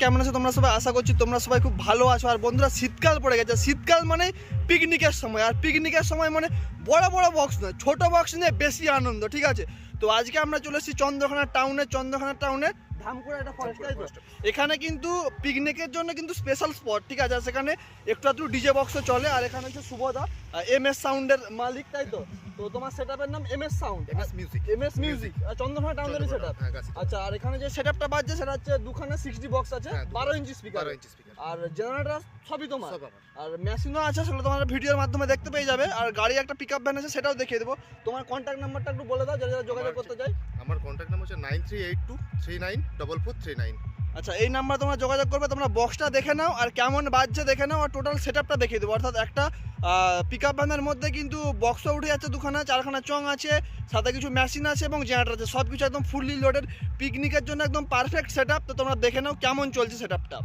কেমন আছো তোমরা সবাই? আশা করছি তোমরা সবাই খুব ভালো আছো। আর বন্ধুরা, শীতকাল পড়ে গেছে। শীতকাল মানে পিকনিকের সময়, আর পিকনিকের সময় মানে বড় বড় বক্স নয়, ছোট বক্স নিয়ে বেশি আনন্দ, ঠিক আছে? তো আজকে আমরা চলে এসেছি চন্দ্রকোনা টাউনে ধামকুড়া একটা ফরেস্ট, তাই তো? এখানে কিন্তু পিকনিকের জন্য কিন্তু স্পেশাল স্পট, ঠিক আছে? আর সেখানে একটু ডিজে বক্সও চলে। আর এখানে হচ্ছে শুভদা, MS সাউন্ডের মালিক, তাই তো? তো তোমার সেটআপের নাম MS সাউন্ড, MS মিউজিক, আর চন্দ্রকোনা টাউনেরই সেটআপ। আচ্ছা, আর এখানে যে সেটআপটা বাজছে সেটা হচ্ছে দুখানা 6D বক্স আছে, 12 ইঞ্চি স্পিকার, আর জেনারেটর সবই তোমার। আর মেশিনও আছে, সেগুলো তোমার ভিডিওর মাধ্যমে দেখতে পেয়ে যাবে। আর গাড়ি একটা পিকআপ ভ্যান আছে, সেটাও দেখিয়ে দেবো। তোমার কন্ট্যাক্ট নাম্বারটা একটু বলে দাও, যারা যোগাযোগ করতে চাই। আমার কন্ট্যাক্ট নাম্বার হচ্ছে 9382394439। আচ্ছা, এই নাম্বার তোমরা যোগাযোগ করবে। তোমরা বক্সটা দেখে নাও আর কেমন বাজছে দেখে নাও, আর টোটাল সেটআপটা দেখিয়ে দেবো। অর্থাৎ একটা পিকআপ ভ্যানের মধ্যে কিন্তু বক্সও উঠে যাচ্ছে, দুখানা 4খানা চং আছে, সাথে কিছু মেশিন আছে এবং জেনারেটর আছে, সব কিছু একদম ফুললি লোডেড। পিকনিকের জন্য একদম পারফেক্ট সেটআপ। তো তোমরা দেখে নাও কেমন চলছে সেটআপটা।